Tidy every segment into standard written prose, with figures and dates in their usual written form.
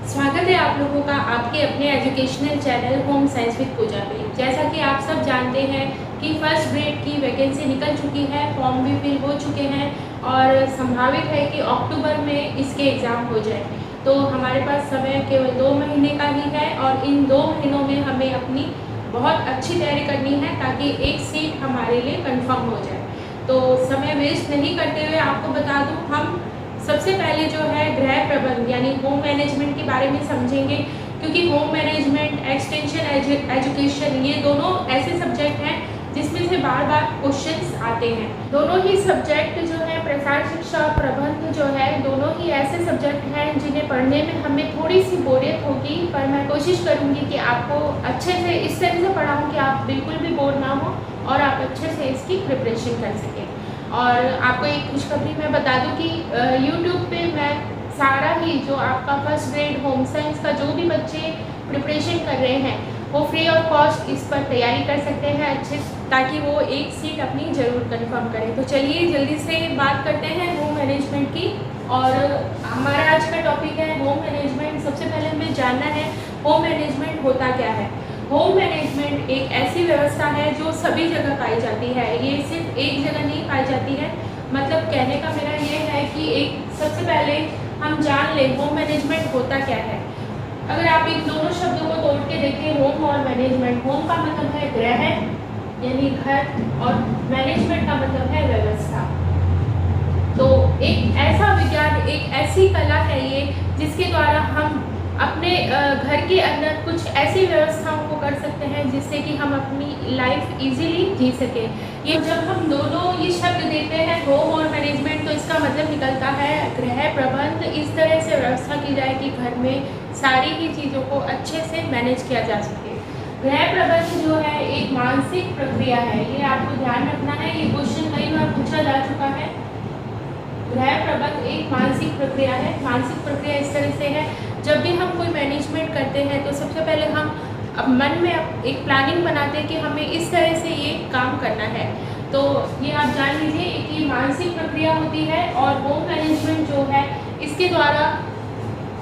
स्वागत है आप लोगों का आपके अपने educational channel home science with Puja में। जैसा कि आप सब जानते हैं कि फर्स्ट ग्रेड की वैकेंसी निकल चुकी है, फॉर्म भी फिल हो चुके हैं और संभावित है कि अक्टूबर में इसके एग्ज़ाम हो जाए। तो हमारे पास समय केवल 2 महीने का ही है और इन 2 महीनों में हमें अपनी बहुत अच्छी तैयारी करनी है ताकि एक सीट हमारे लिए कंफर्म हो जाए। तो समय वेस्ट नहीं करते हुए आपको बता दूँ, हम सबसे पहले जो है गृह प्रबंध यानी होम मैनेजमेंट के बारे में समझेंगे, क्योंकि होम मैनेजमेंट, एक्सटेंशन एजुकेशन ये दोनों ऐसे सब्जेक्ट हैं जिसमें से बार बार क्वेश्चंस आते हैं। दोनों ही सब्जेक्ट जो है प्रसार शिक्षा और प्रबंध जो है दोनों ही ऐसे सब्जेक्ट हैं जिन्हें पढ़ने में हमें थोड़ी सी बोरियत होगी, पर मैं कोशिश करूँगी कि आपको अच्छे से इस तरह से पढ़ाऊँ कि आप बिल्कुल भी बोर ना हो और आप अच्छे से इसकी प्रिपरेशन कर सकें। और आपको एक खुशखबरी मैं बता दूं कि YouTube पे मैं सारा ही जो आपका फर्स्ट ग्रेड होम साइंस का जो भी बच्चे प्रिपरेशन कर रहे हैं वो फ्री ऑफ कॉस्ट इस पर तैयारी कर सकते हैं अच्छे, ताकि वो एक सीट अपनी ज़रूर कंफर्म करें। तो चलिए जल्दी से बात करते हैं होम मैनेजमेंट की। और हमारा आज का टॉपिक है होम मैनेजमेंट। सबसे पहले हमें जानना है होम मैनेजमेंट होता क्या है। होम मैनेजमेंट एक ऐसी व्यवस्था है जो सभी जगह पाई जाती है, ये सिर्फ एक जगह नहीं पाई जाती है। मतलब कहने का मेरा ये है कि एक सबसे पहले हम जान लें होम मैनेजमेंट होता क्या है। अगर आप इन दोनों शब्दों को तोड़ के देखें, होम और मैनेजमेंट, होम का मतलब है गृह यानी घर और मैनेजमेंट का मतलब है व्यवस्था। तो एक ऐसा विज्ञान, एक ऐसी कला है ये जिसके द्वारा हम अपने घर के अंदर कुछ ऐसी व्यवस्थाओं को कर सकते हैं जिससे कि हम अपनी लाइफ इजीली जी सके। ये जब हम दोनों ये शब्द देते हैं होम और मैनेजमेंट, तो इसका मतलब निकलता है गृह प्रबंध। इस तरह से व्यवस्था की जाए कि घर में सारी ही चीज़ों को अच्छे से मैनेज किया जा सके। गृह प्रबंध जो है एक मानसिक प्रक्रिया है, ये आपको ध्यान रखना है। ये क्वेश्चन कई बार पूछा जा चुका है। गृह प्रबंध एक मानसिक प्रक्रिया है। मानसिक प्रक्रिया इस तरह से है, जब भी हम कोई मैनेजमेंट करते हैं तो सबसे पहले हम मन में एक प्लानिंग बनाते हैं कि हमें इस तरह से ये काम करना है। तो ये आप जान लीजिए कि मानसिक प्रक्रिया होती है। और होम मैनेजमेंट जो है इसके द्वारा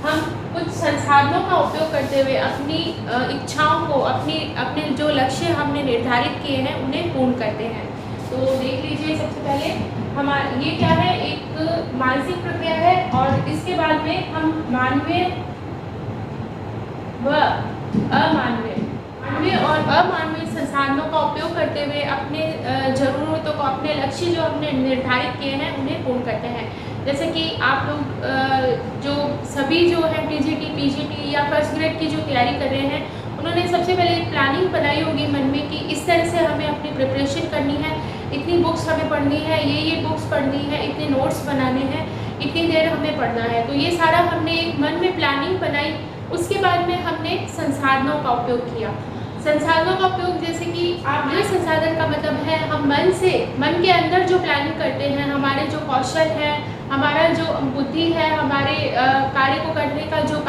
हम कुछ संसाधनों का उपयोग करते हुए अपनी इच्छाओं को, अपने जो लक्ष्य हमने निर्धारित किए हैं उन्हें पूर्ण करते हैं। तो देख लीजिए, सबसे पहले हमारा ये क्या है, एक मानसिक प्रक्रिया है। और इसके बाद में हम मानवीय व मानवीय और अमानवीय संसाधनों का उपयोग करते हुए अपने ज़रूरतों को, अपने लक्ष्य जो हमने निर्धारित किए हैं उन्हें पूर्ण करते हैं। जैसे कि आप लोग जो सभी जो है टीजीटी, पीजीटी या फर्स्ट ग्रेड की जो तैयारी कर रहे हैं, उन्होंने सबसे पहले प्लानिंग बनाई होगी मन में कि इस तरह से हमें अपनी प्रिपरेशन करनी है, इतनी बुक्स हमें पढ़नी है, ये बुक्स पढ़नी है, इतने नोट्स बनाने हैं, इतनी देर हमें पढ़ना है। तो ये सारा हमने एक मन में प्लानिंग बनाई। उसके बाद में हमने संसाधनों का उपयोग किया। संसाधनों का उपयोग जैसे कि आप ये संसाधन का मतलब है हम मन के अंदर जो प्लानिंग करते हैं, हमारे जो कौशल है, हमारा जो बुद्धि है, हमारे कार्य को करने का जो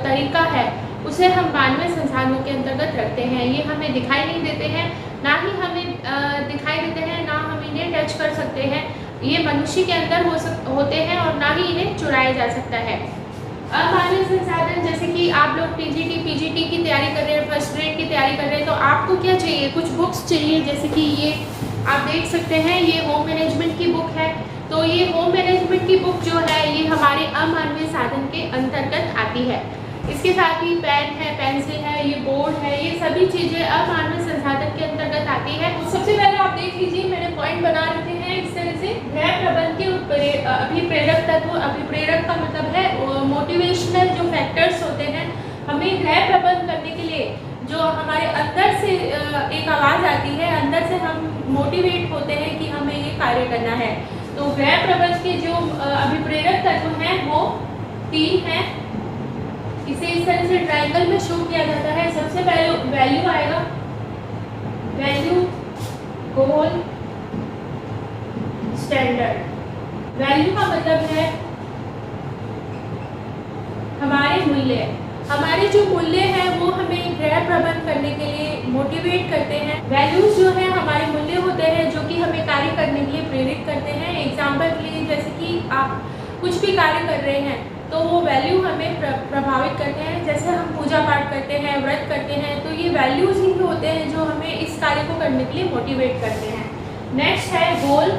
तरीका है, उसे हम मानवीय संसाधनों के अंतर्गत रखते हैं। ये हमें दिखाई नहीं देते हैं, ना ही हमें दिखाई देते हैं, ना हम इन्हें टच कर सकते हैं। ये मनुष्य के अंदर होते हैं और ना ही इन्हें चुराया जा सकता है। अमानवीय संसाधन जैसे कि आप लोग टीजीटी, पीजीटी की तैयारी कर रहे हैं, फर्स्ट ग्रेड की तैयारी कर रहे हैं, तो आपको क्या चाहिए, कुछ बुक्स चाहिए। जैसे कि ये आप देख सकते हैं, ये होम मैनेजमेंट की बुक है। तो ये होम मैनेजमेंट की बुक जो है ये हमारे अमानवीय साधन के अंतर्गत आती है। इसके साथ ही पेन है, पेंसिल है, ये बोर्ड है, ये सभी चीज़ें अमानवीय संसाधन के अंतर्गत आती है। सबसे पहले आप देख लीजिए, मैंने पॉइंट बना रखे हैं इस तरह से। गृह प्रबंध के अभिप्रेरक तत्व, अभिप्रेरक का मतलब है मोटिवेशनल जो फैक्टर्स होते हैं। हमें गृह प्रबंध करने के लिए जो हमारे अंदर से एक आवाज़ आती है, अंदर से हम मोटिवेट होते हैं कि हमें ये कार्य करना है। तो गृह प्रबंध के जो अभिप्रेरक तत्व हैं वो 3 हैं। इसे इस तरह से ट्रायंगल में शो किया जाता है। सबसे पहले वैल्यू आएगा, वैल्यू, गोल, स्टैंडर्ड। वैल्यू का मतलब है हमारे मूल्य। हमारे जो मूल्य हैं वो हमें गृह प्रबंध करने के लिए मोटिवेट करते हैं। वैल्यूज जो है हमारे मूल्य होते हैं जो कि हमें कार्य करने के लिए प्रेरित करते हैं। एग्जाम्पल के लिए जैसे कि आप कुछ भी कार्य कर रहे हैं तो वो वैल्यू हमें प्रभावित करते हैं। जैसे हम पूजा पाठ करते हैं, व्रत करते हैं, तो ये वैल्यूज ही होते हैं जो हमें इस कार्य को करने के लिए मोटिवेट करते हैं। नेक्स्ट है गोल।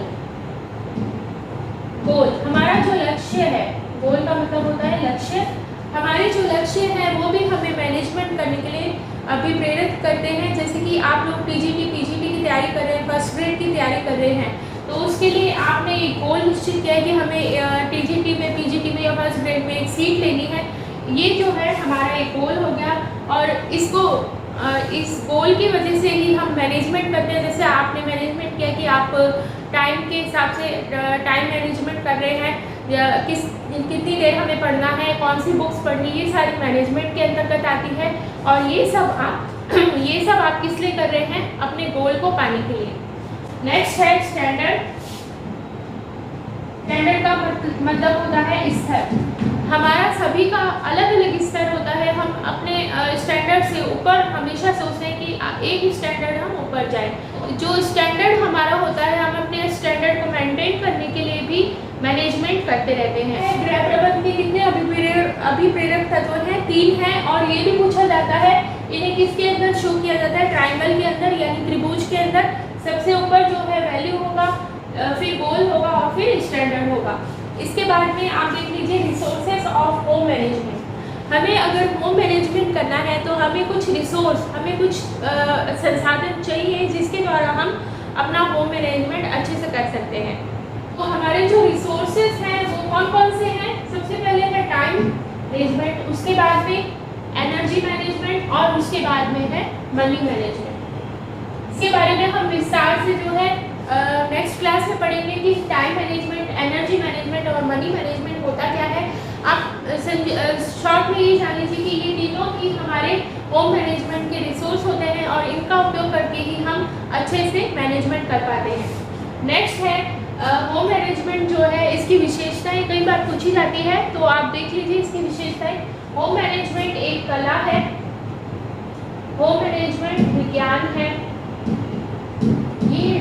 गोल हमारा जो लक्ष्य है, गोल का मतलब होता है लक्ष्य। हमारे जो लक्ष्य है वो भी हमें मैनेजमेंट करने के लिए अभिप्रेरित करते हैं। जैसे कि आप लोग टीजीटी, पीजीटी की तैयारी कर रहे हैं, फर्स्ट ग्रेड की तैयारी कर रहे हैं, तो उसके लिए आपने एक गोल निश्चित किया है कि हमें टीजीटी में, पीजीटी में या फर्स्ट ग्रेड में एक सीट लेनी है। ये जो है हमारा एक गोल हो गया, और इसको इस गोल की वजह से ही हम मैनेजमेंट करते हैं। जैसे आपने मैनेजमेंट किया कि आप टाइम के हिसाब से टाइम मैनेजमेंट कर रहे हैं, या कितनी देर हमें पढ़ना है, कौन सी बुक्स पढ़नी, ये सारी मैनेजमेंट के अंतर्गत आती है। और ये सब आप किस लिए कर रहे हैं? अपने गोल को पाने के लिए। नेक्स्ट है स्टैंडर्ड। स्टैंडर्ड का मतलब होता है स्तर। हमारा सभी का अलग अलग स्तर होता है। हम अपने स्टैंडर्ड से ऊपर हमेशा सोचते हैं कि एक स्टैंडर्ड हम ऊपर जाएं। जो स्टैंडर्ड हमारा होता है, हम अपने स्टैंडर्ड को मेंटेन करने के लिए भी मैनेजमेंट करते रहते हैं। गृह प्रबंधन के कितने अभिप्रेरक तत्व हैं? 3 हैं। और ये भी पूछा जाता है इन्हें किसके अंदर शो किया जाता है? ट्रायंगल के अंदर, यानी त्रिभुज के अंदर। सबसे ऊपर जो है वैल्यू होगा, फिर गोल होगा और फिर स्टैंडर्ड होगा। इसके बाद में आप देख लीजिए रिसोर्सेज ऑफ होम मैनेजमेंट। हमें अगर होम मैनेजमेंट करना है तो हमें कुछ रिसोर्स, हमें कुछ संसाधन चाहिए जिसके द्वारा हम अपना होम मैनेजमेंट अच्छे से कर सकते हैं। तो हमारे जो रिसोर्सेज हैं वो कौन कौन से हैं? सबसे पहले है टाइम मैनेजमेंट, उसके बाद में एनर्जी मैनेजमेंट, और उसके बाद में है मनी मैनेजमेंट। इसके बारे में हम विस्तार से जो है नेक्स्ट क्लास में पढ़ेंगे कि टाइम मैनेजमेंट, एनर्जी मैनेजमेंट और मनी मैनेजमेंट होता क्या है। आप शॉर्ट में ये जान लीजिए कि ये तीनों ही हमारे होम मैनेजमेंट के रिसोर्स होते हैं, और इनका उपयोग करके ही हम अच्छे से मैनेजमेंट कर पाते हैं। नेक्स्ट है होम मैनेजमेंट जो है, इसकी विशेषताएं कई बार पूछी जाती है, तो आप देख लीजिए इसकी विशेषताएं। होम मैनेजमेंट एक कला है, होम मैनेजमेंट विज्ञान है, ये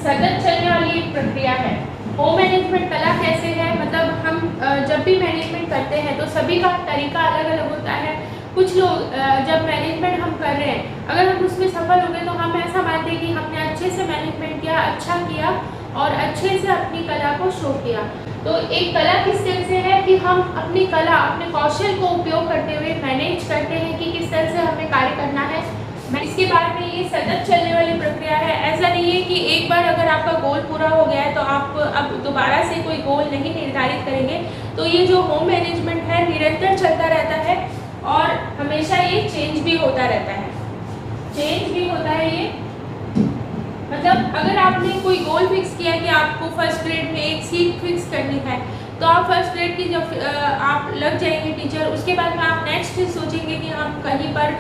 सतत चलने वाली एक प्रक्रिया है। होम मैनेजमेंट कला कैसे है? मतलब हम जब भी मैनेजमेंट करते हैं तो सभी का तरीका अलग अलग होता है। कुछ लोग जब मैनेजमेंट हम कर रहे हैं, अगर हम उसमें सफल हो गए तो हम ऐसा मानते हैं कि हमने अच्छे से मैनेजमेंट किया, अच्छा किया और अच्छे से अपनी कला को शो किया। तो एक कला किस तरह से है कि हम अपनी कला, अपने कौशल को उपयोग करते हुए मैनेज करते हैं कि किस तरह से हमें कार्य करना है। इसके बाद में ये सतत चलने वाली प्रक्रिया है। ऐसा नहीं है कि एक बार अगर आपका गोल पूरा हो गया है तो आप अब दोबारा से कोई गोल नहीं निर्धारित करेंगे। तो ये जो होम मैनेजमेंट है निरंतर चलता रहता है, और हमेशा ये चेंज भी होता रहता है। चेंज भी होता है ये, मतलब अगर आपने कोई गोल फिक्स किया कि आपको फर्स्ट ग्रेड में एक सीट फिक्स करनी है, तो आप फर्स्ट ग्रेड की जब आप लग जाएंगे टीचर, उसके बाद में आप नेक्स्ट सोचेंगे कि हम कहीं पर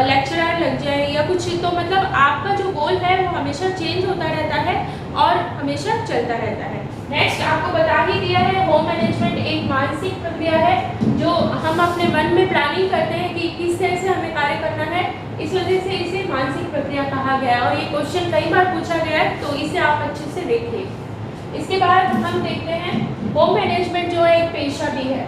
लेक्चरर लग जाए या कुछ। तो मतलब आपका जो गोल है वो हमेशा चेंज होता रहता है और हमेशा चलता रहता है। नेक्स्ट आपको बता ही दिया है, होम मैनेजमेंट एक मानसिक प्रक्रिया है जो हम अपने मन में प्लानिंग करते हैं कि किस तरह से हमें कार्य करना है। इस वजह से इसे मानसिक प्रक्रिया कहा गया है, और ये क्वेश्चन कई बार पूछा गया है, तो इसे आप अच्छे से देखिए। इसके बाद हम देखते हैं होम मैनेजमेंट जो है एक पेशा भी है।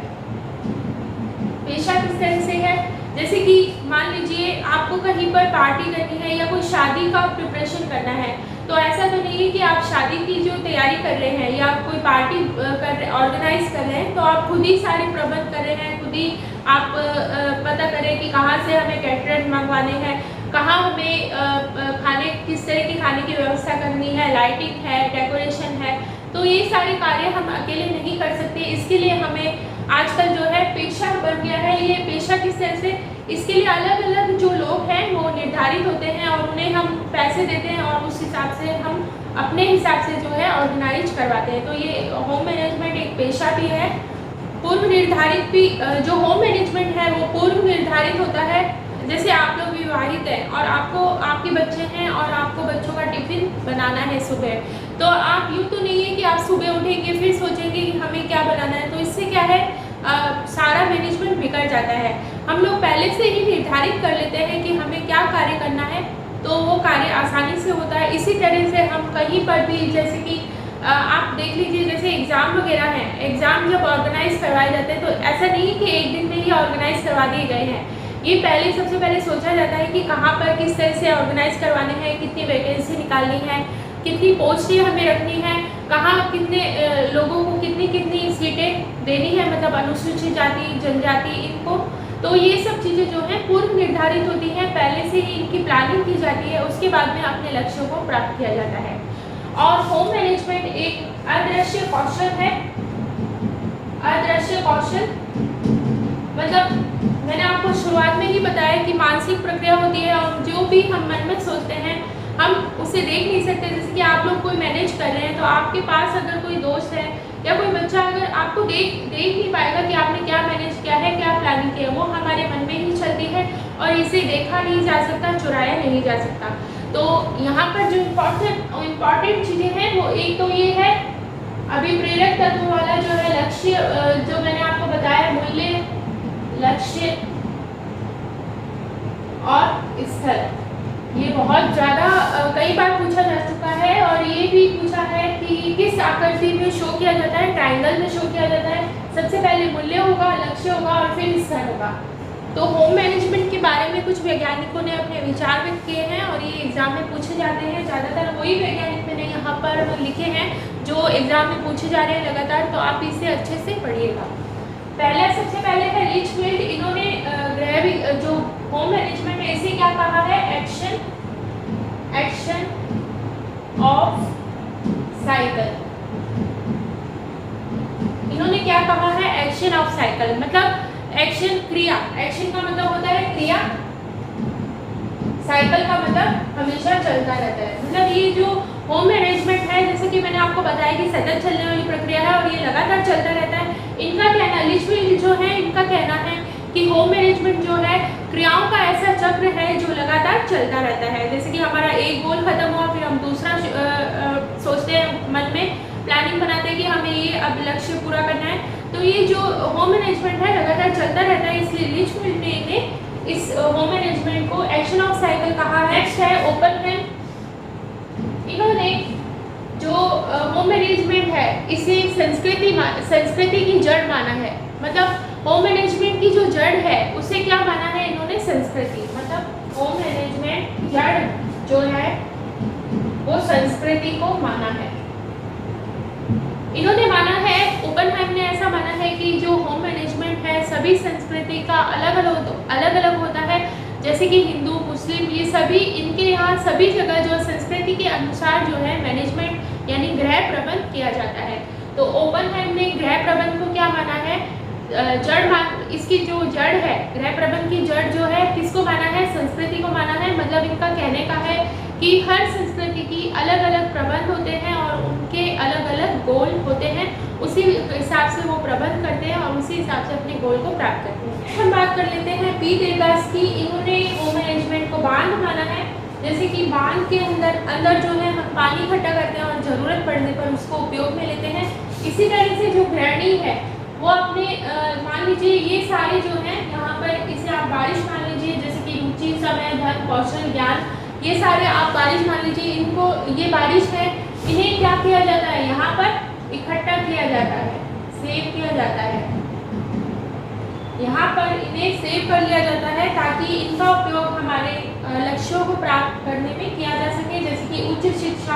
पेशा किस तरह से है? जैसे कि मान लीजिए आपको कहीं पर पार्टी करनी है या कोई शादी का प्रिपरेशन करना है, तो ऐसा तो नहीं है कि आप शादी की जो तैयारी कर रहे हैं या कोई पार्टी ऑर्गेनाइज कर रहे हैं तो आप खुद ही सारे प्रबंध कर रहे हैं, खुद ही आप पता करें कि कहाँ से हमें कैटरर मंगवाने हैं, कहाँ हमें खाने, किस तरह की खाने की व्यवस्था करनी है, लाइटिंग है, डेकोरेशन है। तो ये सारे कार्य हम अकेले नहीं कर सकते। इसके लिए हमें आजकल जो है पेशा बन गया है। ये पेशा किस तरह से, इसके लिए अलग अलग जो लोग हैं वो निर्धारित होते हैं और उन्हें हम पैसे देते हैं और उस हिसाब से हम अपने हिसाब से जो है ऑर्गेनाइज करवाते हैं। तो ये होम मैनेजमेंट एक पेशा भी है। पूर्व निर्धारित भी, जो होम मैनेजमेंट है वो पूर्व निर्धारित होता है। जैसे आप लोग विवाहित हैं और आपको आपके बच्चे हैं और आपको बच्चों का टिफिन बनाना है सुबह, तो आप यूँ तो नहीं है कि आप सुबह उठेंगे फिर सोचेंगे कि हमें क्या बनाना है। तो इससे क्या है, सारा मैनेजमेंट बिगड़ जाता है। हम लोग पहले से ही निर्धारित कर लेते हैं कि हमें क्या कार्य करना है, तो वो कार्य आसानी से होता है। इसी तरह से हम कहीं पर भी, जैसे कि आप देख लीजिए जैसे एग्ज़ाम वगैरह हैं, एग्ज़ाम जब ऑर्गेनाइज करवाए जाते हैं तो ऐसा नहीं है कि एक दिन में ही ऑर्गेनाइज करवा दिए गए हैं। ये सबसे पहले सोचा जाता है कि कहाँ पर किस तरह से ऑर्गेनाइज करवाने हैं, कितनी वैकेंसी निकालनी है, कितनी पोस्टें हमें रखनी है, कहाँ कितने लोगों को कितनी कितनी सीटें देनी है, मतलब अनुसूचित जाति जनजाति इनको। तो ये सब चीज़ें जो हैं पूर्व निर्धारित होती हैं, पहले से ही इनकी प्लानिंग की जाती है, उसके बाद में अपने लक्ष्यों को प्राप्त किया जाता है। और होम मैनेजमेंट एक अदृश्य कौशल है। अदृश्य कौशल मतलब मैंने आपको शुरुआत में ही बताया कि मानसिक प्रक्रिया होती है और जो भी हम मन में सोचते हैं हम उसे देख नहीं सकते। जैसे कि आप लोग कोई मैनेज कर रहे हैं तो आपके पास अगर कोई दोस्त है या कोई बच्चा अगर आपको देख नहीं पाएगा कि आपने क्या मैनेज किया है, क्या प्लानिंग किया है, वो हमारे मन में ही चलती है और इसे देखा नहीं जा सकता, चुराया नहीं जा सकता। तो यहाँ पर जो इम्पॉर्टेंट चीज़ें हैं वो एक तो ये है अभिप्रेरक तत्व वाला जो है लक्ष्य, जो मैंने आपको बताया मूल्य, लक्ष्य और स्थल। ये बहुत ज़्यादा कई बार पूछा जा चुका है और ये भी पूछा है कि किस आकृति में शो किया जाता है, ट्रायंगल में शो किया जाता है। सबसे पहले मूल्य होगा, लक्ष्य होगा और फिर स्थल होगा। तो होम मैनेजमेंट के बारे में कुछ वैज्ञानिकों ने अपने विचार व्यक्त किए हैं और ये एग्जाम में पूछे जाते हैं। ज़्यादातर वही वैज्ञानिक मैंने यहाँ पर लिखे हैं जो एग्जाम में पूछे जा रहे हैं लगातार, तो आप इसे अच्छे से पढ़िएगा। सबसे पहले है रिचफील्ड। इन्होंने जो होम मैनेजमेंट है इसे क्या कहा है, एक्शन ऑफ साइकिल। इन्होंने क्या कहा है, एक्शन ऑफ साइकिल मतलब एक्शन क्रिया। एक्शन का मतलब होता है क्रिया, साइकिल का मतलब हमेशा चलता रहता है। मतलब ये जो होम मैनेजमेंट है जैसे कि मैंने आपको बताया कि सतत चलने वाली प्रक्रिया है और ये लगातार चलता रहता है। इनका कहना, लिचफील्ड जो है इनका कहना है कि होम मैनेजमेंट जो है क्रियाओं का ऐसा चक्र है जो लगातार चलता रहता है। जैसे कि हमारा एक गोल खत्म हुआ फिर हम दूसरा सोचते हैं, मन में प्लानिंग बनाते हैं कि हमें ये अब लक्ष्य पूरा करना है। तो ये जो होम मैनेजमेंट है लगातार चलता रहता है, इसलिए लिचफील्ड ने इस होम मैनेजमेंट को एक्शन ऑफ साइकिल कहा है। नेक्स्ट है ओपनहेम। इन्होंने जो होम मैनेजमेंट है इसे संस्कृति की जड़ माना है। मतलब होम मैनेजमेंट की जो जड़ है उसे क्या माना है इन्होंने, संस्कृति। मतलब होम मैनेजमेंट जड़ जो है वो संस्कृति को माना है। इन्होंने माना है, ओपनहाइम ने ऐसा माना है कि जो होम मैनेजमेंट है सभी संस्कृति का अलग अलग होता है। जैसे कि हिंदू, मुस्लिम, ये सभी इनके यहाँ सभी जगह जो संस्कृति के अनुसार जो है मैनेजमेंट यानी गृह प्रबंध किया जाता है। तो ओपनहाइम ने गृह प्रबंध को क्या माना है, इसकी जो जड़ है, गृह प्रबंध की जड़ जो है किसको माना है, संस्कृति को माना है। मतलब इनका कहने का है कि हर संस्कृति की अलग अलग प्रबंध होते हैं और उनके अलग अलग गोल होते हैं, उसी हिसाब से वो प्रबंध करते हैं और उसी हिसाब से अपने गोल को प्राप्त करते हैं। हम बात कर लेते हैं पी देवदास की। इन्होंने होम मैनेजमेंट को बांध माना है। जैसे कि बांध के अंदर जो है हम पानी इकट्ठा करते हैं और ज़रूरत पड़ने पर उसको उपयोग में लेते हैं। इसी तरह से जो गृहिणी है वो अपने मान लीजिए ये सारे जो हैं यहाँ पर, इसे आप बारिश मान लीजिए, जैसे कि रुचि, समय, धन, कौशल, ज्ञान, ये सारे आप बारिश मान लीजिए। इनको ये बारिश है, इन्हें क्या किया जाता है, यहाँ पर इकट्ठा किया जाता है, सेव किया जाता है। यहाँ पर इन्हें सेव कर लिया जाता है ताकि इनका उपयोग हमारे लक्ष्यों को प्राप्त करने में किया जा सके, जैसे कि उच्च शिक्षा,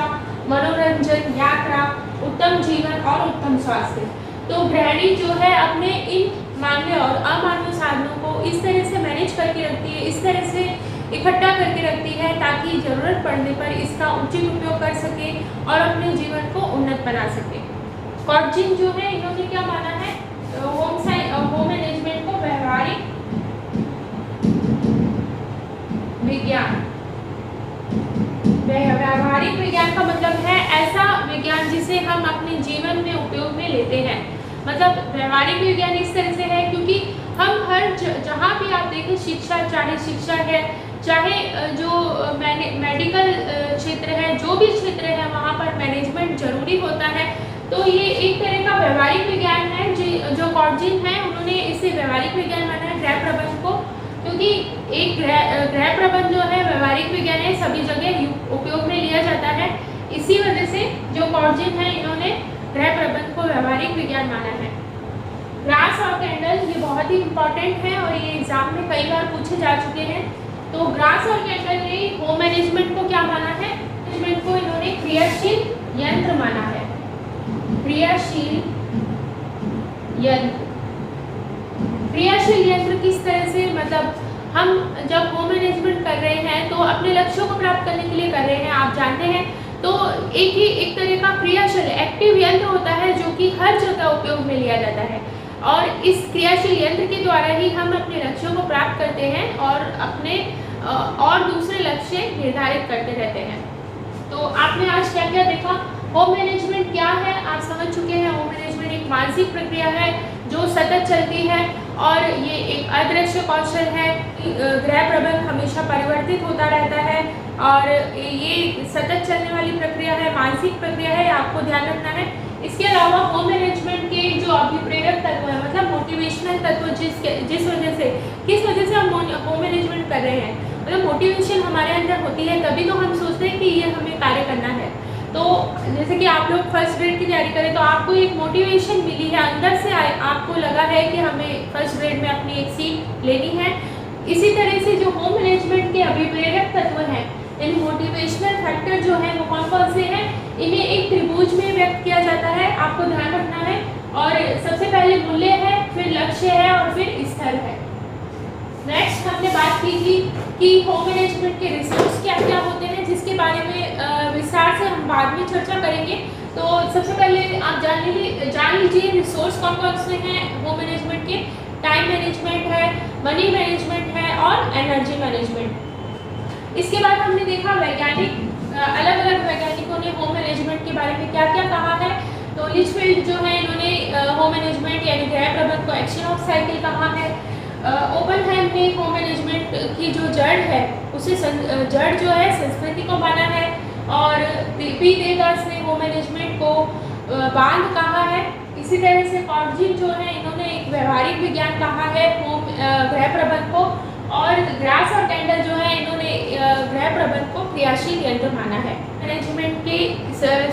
मनोरंजन, यात्रा, उत्तम जीवन और उत्तम स्वास्थ्य। तो गृहिणी जो है अपने इन मानवीय और अमानवीय साधनों को इस तरह से मैनेज करके रखती है, इस तरह से इकट्ठा करके रखती है ताकि ज़रूरत पड़ने पर इसका उचित उपयोग कर सके और अपने जीवन को उन्नत बना सके। कॉटजिन जो है इन्होंने क्या माना है, होम मैनेजमेंट को व्यवहारिक विज्ञान। व्यवहारिक विज्ञान का मतलब है ऐसा विज्ञान जिसे हम अपने जीवन में उपयोग में लेते हैं। मतलब व्यवहारिक विज्ञान इस तरह से है क्योंकि हम हर जहाँ भी आप देखें शिक्षा, चाहे शिक्षा है, चाहे जो मेडिकल क्षेत्र है, जो भी क्षेत्र है वहाँ पर मैनेजमेंट जरूरी होता है। तो ये एक तरह का व्यवहारिक विज्ञान है। जो कॉटजिन है उन्होंने इसे व्यवहारिक विज्ञान माना है गृह प्रबंध को, क्योंकि एक गृह प्रबंध जो है व्यवहारिक विज्ञान है, सभी जगह उपयोग में लिया जाता है। इसी वजह से जो कॉर्जिन है इन्होंने गृह प्रबंध को व्यवहारिक विज्ञान माना है। ग्रास और कैंडल ये बहुत ही इम्पोर्टेंट है और ये एग्जाम में कई बार पूछे जा चुके हैं। तो ग्रास और कैंडल ने होम मैनेजमेंट को क्या माना है? मैनेजमेंट को इन्होंने क्रियाशील यंत्र माना है। क्रियाशील यंत्र, क्रियाशील यंत्र किस तरह से, मतलब हम जब होम मैनेजमेंट कर रहे हैं तो अपने लक्ष्यों को प्राप्त करने के लिए कर रहे हैं, आप जानते हैं। तो एक तरह का क्रियाशील एक्टिव यंत्र होता है जो कि हर जगह उपयोग में लिया जाता है और इस क्रियाशील यंत्र के द्वारा ही हम अपने लक्ष्यों को प्राप्त करते हैं और अपने और दूसरे लक्ष्य निर्धारित करते रहते हैं। तो आपने आज क्या क्या देखा? होम मैनेजमेंट क्या है आप समझ चुके हैं। होम मैनेजमेंट एक मानसिक प्रक्रिया है जो सतत चलती है और ये एक अदृश्य कौशल है। गृह प्रबंध हमेशा परिवर्तित होता रहता है और ये सतत चलने वाली प्रक्रिया है, मानसिक प्रक्रिया है, आपको ध्यान रखना है। इसके अलावा होम मैनेजमेंट के जो अभिप्रेरक तत्व है, मतलब मोटिवेशनल तत्व, किस वजह से हम होम मैनेजमेंट कर रहे हैं, मतलब मोटिवेशन हमारे अंदर होती है तभी तो हम सोचते हैं कि ये हमें कार्य करना है। तो जैसे कि आप लोग फर्स्ट ग्रेड की तैयारी करें तो आपको एक मोटिवेशन मिली है, अंदर से आपको लगा है कि हमें फर्स्ट ग्रेड में अपनी एक सीट लेनी है। इसी तरह से जो होम मैनेजमेंट के अभिप्रेरक तत्व हैं, इन मोटिवेशनल फैक्टर जो हैं वो कौन कौन से हैं, इन्हें एक त्रिभुज में व्यक्त किया जाता है, आपको ध्यान रखना है। और सबसे पहले मूल्य है, फिर लक्ष्य है और फिर स्तर है। नेक्स्ट हमने बात की थी कि होम मैनेजमेंट के रिसोर्स क्या क्या होते हैं, जिसके बारे में विस्तार से हम बाद में चर्चा करेंगे। तो सबसे पहले आप जान लीजिए रिसोर्स कौन कौन से हैं होम मैनेजमेंट के। टाइम मैनेजमेंट है, मनी मैनेजमेंट है और एनर्जी मैनेजमेंट। इसके बाद हमने देखा अलग अलग वैज्ञानिकों ने होम मैनेजमेंट के बारे में क्या क्या कहा है। तो लिचफील्ड जो है इन्होंने होम मैनेजमेंट यानी गृह प्रबंध को एक्शन ऑफ साइकिल कहा है। ओपनहाइम ने होम मैनेजमेंट की जो जड़ है उसे जड़ जो है संस्कृति को माना है। और पी देवदास ने होम मैनेजमेंट को बांध कहा है। इसी तरह से कॉर्जिन जो है इन्होंने एक व्यवहारिक विज्ञान कहा है होम गृह प्रबंध को। और ग्रास और कैंडल जो है इन्होंने गृह प्रबंध को क्रियाशील यंत्र माना है। मैनेजमेंट के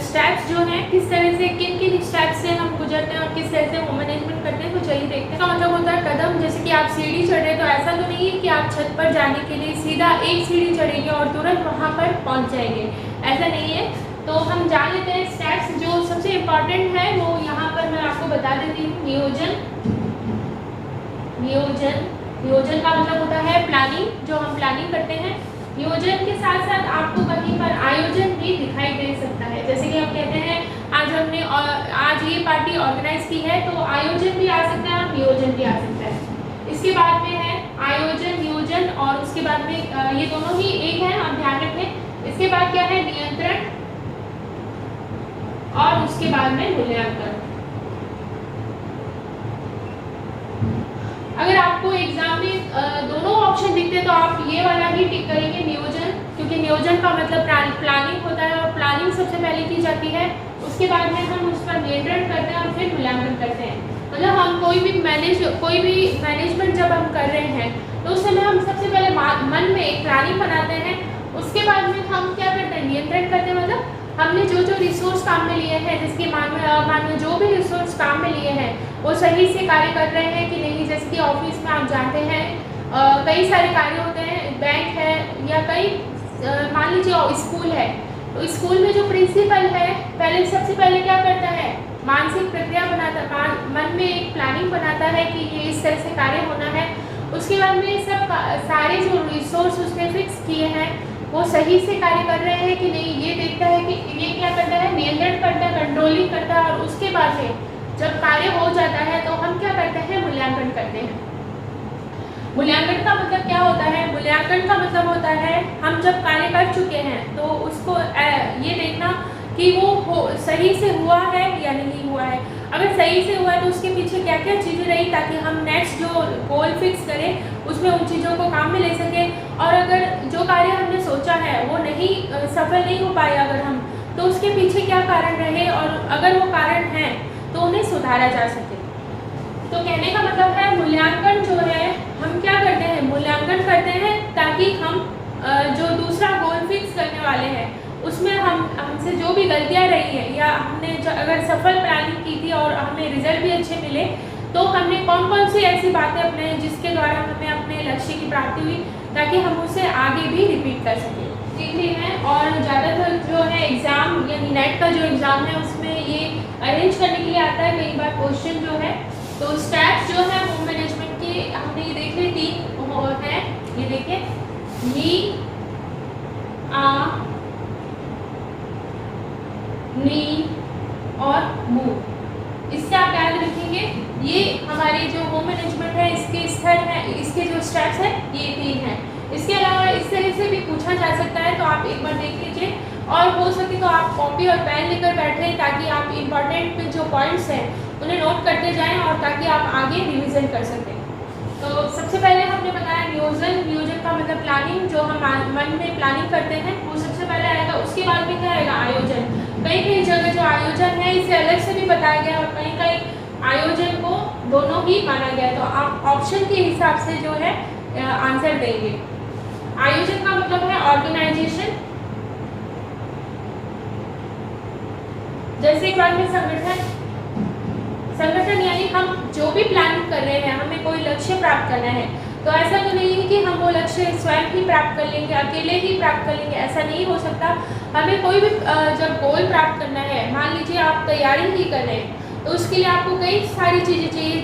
स्टेप्स जो हैं, किस तरह से किन किन स्टेप्स से हम गुजरते हैं और किस तरह से होम मैनेजमेंट करते हैं, तो चलिए देखते हैं। इसका मतलब होता है कदम, जैसे कि आप सीढ़ी चढ़ रहे हैं तो ऐसा तो नहीं है कि आप छत पर जाने के लिए सीधा एक सीढ़ी चढ़ेंगे और तुरंत वहाँ पर पहुँच जाएंगे, ऐसा नहीं है। तो हम जान लेते हैं स्टेप्स। जो सबसे इम्पॉर्टेंट है वो यहाँ पर मैं आपको बता देती हूँ। नियोजन का मतलब होता है प्लानिंग, जो हम प्लानिंग करते हैं। नियोजन के साथ साथ आपको कहीं पर आयोजन भी दिखाई दे सकता है, जैसे कि हम कहते हैं आज ये पार्टी ऑर्गेनाइज की है, तो आयोजन भी आ सकता है और नियोजन भी आ सकता है। इसके बाद में है आयोजन, नियोजन और उसके बाद में ये दोनों ही एक है, आप ध्यान रखें। इसके बाद क्या है नियंत्रण और उसके बाद में मूल्यांकन। अगर आपको एग्जाम में दोनों ऑप्शन दिखते हैं तो आप ये वाला ही टिक करेंगे नियोजन, क्योंकि नियोजन का मतलब प्लानिंग होता है और प्लानिंग सबसे पहले की जाती है। उसके बाद में हम उस पर नियंत्रण करते हैं और फिर मूल्यांकन करते हैं। मतलब हम कोई भी मैनेजमेंट जब हम कर रहे हैं तो उस समय हम सबसे पहले मन में एक प्लानिंग बनाते हैं। उसके बाद में हम क्या करते हैं नियंत्रण करते हैं, मतलब हमने जो रिसोर्स काम में लिए हैं, जिसके मान में जो भी रिसोर्स काम में लिए हैं वो सही से कार्य कर रहे हैं कि नहीं। जैसे कि ऑफिस में आप जानते हैं कई सारे कार्य होते हैं, बैंक है या कई मान लीजिए स्कूल है, तो स्कूल में जो प्रिंसिपल है सबसे पहले क्या करता है मानसिक प्रक्रिया बनाता है, मन में एक प्लानिंग बनाता है कि ये इस तरह से कार्य होना है। उसके बाद में सारे जो रिसोर्स उसने फिक्स किए हैं वो सही से कार्य कर रहे हैं कि नहीं, ये देखता है कि ये क्या करता है नियंत्रण करता है, कंट्रोलिंग करता है। और उसके बाद में जब कार्य हो जाता है तो हम क्या करते हैं मूल्यांकन करते हैं। मूल्यांकन का मतलब क्या होता है? मूल्यांकन का मतलब होता है हम जब कार्य कर चुके हैं तो उसको ये देखना कि वो सही से हुआ है या नहीं हुआ है। अगर सही से हुआ है तो उसके पीछे क्या क्या चीज़ें रही ताकि हम नेक्स्ट जो गोल फिक्स करें उसमें उन चीज़ों को काम में ले सकें। और अगर जो कार्य हमने सोचा है वो नहीं सफल नहीं हो पाए अगर हम, तो उसके पीछे क्या कारण रहे और अगर वो कारण हैं तो उन्हें सुधारा जा सके। तो कहने का मतलब है मूल्यांकन जो है हम क्या करते हैं मूल्यांकन करते हैं ताकि हम जो दूसरा गोल फिक्स करने वाले हैं उसमें हमसे जो भी गलतियाँ रही हैं या हमने अगर सफल प्लानिंग की थी और हमें रिजल्ट भी अच्छे मिले, तो हमने कौन कौन सी ऐसी बातें अपनाई जिसके द्वारा हमें अपने लक्ष्य की प्राप्ति हुई, ताकि हम उसे आगे भी रिपीट कर सकें। देखते हैं, और ज़्यादातर जो है एग्ज़ाम यानी नेट का जो एग्ज़ाम है उसमें ये अरेंज करने के लिए आता है कई बार क्वेश्चन जो है। तो स्टेप्स जो है होम मैनेजमेंट के हमने ये देख लिए 3 है, ये देखिए नी आ नी और मूव। इससे आप याद रखेंगे, ये हमारे जो होम मैनेजमेंट है इसके स्तर है, इसके जो स्टेप्स हैं ये 3 हैं। इसके अलावा इस तरह से भी पूछा जा सकता है, तो आप एक बार देख लीजिए, और हो सके तो आप कॉपी और पेन लेकर बैठे ताकि आप इम्पॉर्टेंट जो पॉइंट्स हैं उन्हें नोट करते जाएं और ताकि आप आगे रिवीजन कर सकें। तो सबसे पहले हमने बताया नियोजन का मतलब प्लानिंग, जो हम मन में प्लानिंग करते हैं वो सबसे पहले आएगा। उसके बाद में क्या आएगा? आयोजन। कई जगह जो आयोजन है इसे अलग से भी बताया गया और कहीं आयोजन को दोनों ही माना गया। तो आप ऑप्शन के हिसाब से जो है आंसर देंगे। आयोजन का मतलब है ऑर्गेनाइजेशन, जैसे एक बार में संगठन यानी हम जो भी प्लानिंग कर रहे हैं, हमें कोई लक्ष्य प्राप्त करना है, तो ऐसा तो नहीं है कि हम वो लक्ष्य स्वयं ही प्राप्त कर लेंगे, अकेले ही प्राप्त कर लेंगे, ऐसा नहीं हो सकता। हमें कोई भी जब गोल प्राप्त करना है, मान लीजिए आप तैयारी ही कर रहे हैं, तो उसके लिए आपको कई सारी चीज़ें चाहिए।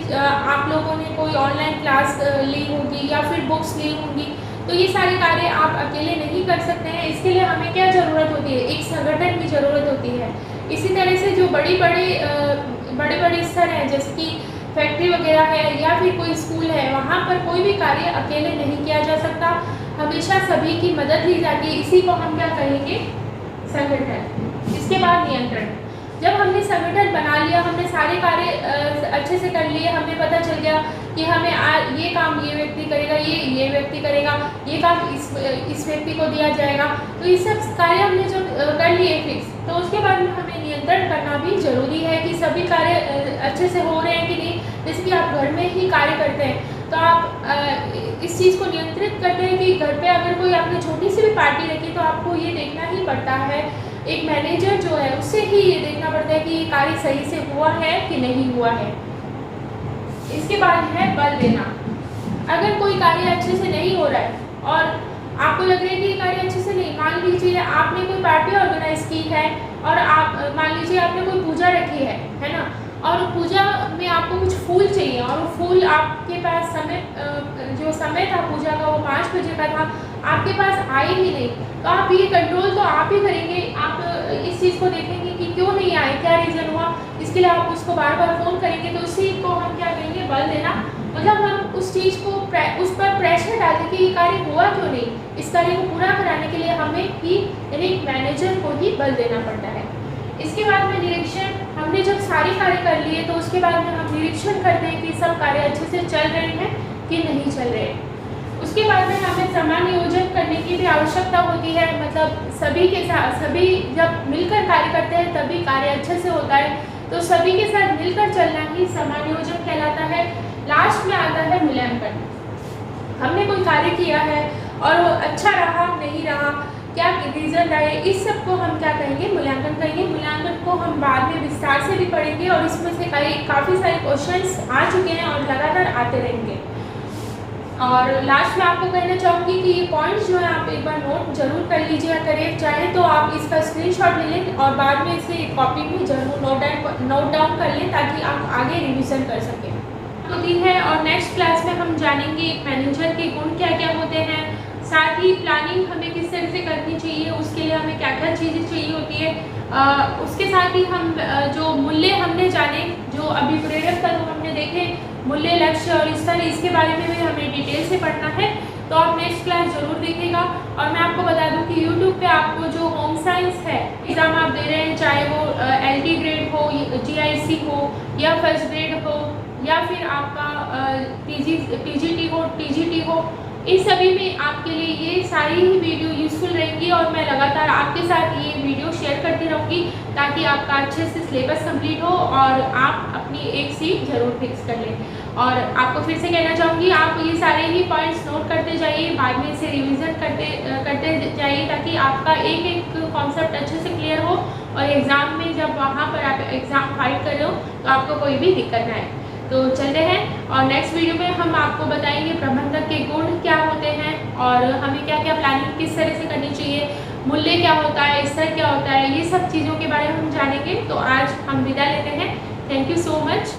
आप लोगों ने कोई ऑनलाइन क्लास ली होगी या फिर बुक्स ली होंगी, तो ये सारे कार्य आप अकेले नहीं कर सकते हैं। इसके लिए हमें क्या ज़रूरत होती है? एक संगठन की ज़रूरत होती है। इसी तरह से जो बड़े स्तर हैं, जैसे कि फैक्ट्री वगैरह है या फिर कोई स्कूल है, वहाँ पर कोई भी कार्य अकेले नहीं किया जा सकता, हमेशा सभी की मदद ली जाती है। इसी को हम क्या कहेंगे? संगठन। इसके बाद नियंत्रण। जब हमने संगठन बना लिया, हमने सारे कार्य अच्छे से कर लिए, हमें पता चल गया कि हमें ये काम ये व्यक्ति करेगा, ये व्यक्ति करेगा, ये काम इस व्यक्ति को दिया जाएगा, तो ये सब कार्य हमने जब कर लिए फिक्स, तो उसके बाद में हमें नियंत्रण करना भी जरूरी है कि सभी कार्य अच्छे से हो रहे हैं कि नहीं। जैसे कि आप घर में ही कार्य करते हैं, तो आप इस चीज़ को नियंत्रित करते हैं कि घर पे अगर कोई आपने छोटी सी भी पार्टी रखी, तो आपको ये देखना ही पड़ता है, एक मैनेजर जो है उससे ही ये देखना पड़ता है कि ये कार्य सही से हुआ है कि नहीं हुआ है। इसके बाद है बल देना। अगर कोई कार्य अच्छे से नहीं हो रहा है और आपको लग रहा है कि ये कार्य अच्छे से नहीं, मान लीजिए आपने कोई पार्टी ऑर्गेनाइज की है और आप मान लीजिए आपने कोई पूजा रखी है ना, और पूजा में आपको कुछ फूल चाहिए और फूल आपके पास जो समय था पूजा का वो 5 बजे का था, आपके पास आए ही नहीं, तो आप ये कंट्रोल तो आप ही करेंगे। आप इस चीज़ को देखेंगे कि क्यों नहीं आए, क्या रीज़न हुआ, इसके लिए आप उसको बार बार फ़ोन करेंगे। तो उसी को हम क्या करेंगे? बल देना। मतलब हम उस चीज़ को उस पर प्रेशर डालते कि ये कार्य हुआ क्यों नहीं। इस कार्य को पूरा कराने के लिए हमें ही यानी मैनेजर को ही बल देना पड़ता है। इसके बाद में निरीक्षण। हमने जब सारे कार्य कर लिए, तो उसके बाद में हम निरीक्षण करते हैं कि सब कार्य अच्छे से चल रहे हैं कि नहीं चल रहे हैं। उसके बाद में हमें समान नियोजन करने की भी आवश्यकता होती है। मतलब सभी के साथ, सभी जब मिलकर कार्य करते हैं तभी कार्य अच्छे से होता है, तो सभी के साथ मिलकर चलना ही समान नियोजन कहलाता है। लास्ट में आता है मूल्यांकन। हमने कोई कार्य किया है और वो अच्छा रहा, नहीं रहा, क्या रीज़न रहे, इस सब को हम क्या कहेंगे? मूल्यांकन कहेंगे। मूल्यांकन को हम बाद में विस्तार से भी पढ़ेंगे और इसमें से काफ़ी सारे क्वेश्चंस आ चुके हैं और लगातार आते रहेंगे। और लास्ट में आपको कहना चाहूँगी कि ये पॉइंट्स जो है आप एक बार नोट जरूर कर लीजिए, करें चाहे तो आप इसका स्क्रीनशॉट ले लें और बाद में इसे कॉपी में जरूर नोट डाउन कर लें ताकि आप आगे रिवीजन कर सकें। होती है और नेक्स्ट क्लास में हम जानेंगे मैनेजर के गुण क्या क्या होते हैं, साथ ही प्लानिंग हमें किस तरह से करनी चाहिए, उसके लिए हमें क्या क्या चीज़ें चाहिए होती है। उसके साथ ही हम जो मूल्य हमने जाने, जो अभी प्रेरक तत्व हमने देखे, मूल्य, लक्ष्य और स्तर, इसके बारे में भी हमें डिटेल से पढ़ना है। तो आप नेक्स्ट क्लास जरूर देखिएगा। और मैं आपको बता दूं कि यूट्यूब पे आपको जो होम साइंस है एग्ज़ाम आप दे रहे हैं, चाहे वो LT ग्रेड हो, GIC हो या फर्स्ट ग्रेड हो या फिर आपका PGT हो, TGT हो, इन सभी में आपके लिए ये सारी ही वीडियो यूज़फुल रहेंगी और मैं लगातार आपके साथ ये वीडियो शेयर करती रहूँगी ताकि आपका अच्छे से सिलेबस कंप्लीट हो और आप अपनी एक सीट ज़रूर फिक्स कर लें। और आपको फिर से कहना चाहूँगी, आप ये सारे ही पॉइंट्स नोट करते जाइए, बाद में इसे रिवीजन करते जाइए, ताकि आपका एक एक कॉन्सेप्ट अच्छे से क्लियर हो और एग्ज़ाम में जब वहाँ पर आप एग्ज़ाम फाइट कर रहे हो तो आपको कोई भी दिक्कत ना आए। तो चलते हैं और नेक्स्ट वीडियो में हम आपको बताएंगे प्रबंधक के गुण क्या होते हैं और हमें क्या क्या प्लानिंग किस तरह से करनी चाहिए, मूल्य क्या होता है, स्तर क्या होता है, ये सब चीज़ों के बारे में हम जानेंगे। तो आज हम विदा लेते हैं। Thank you so much.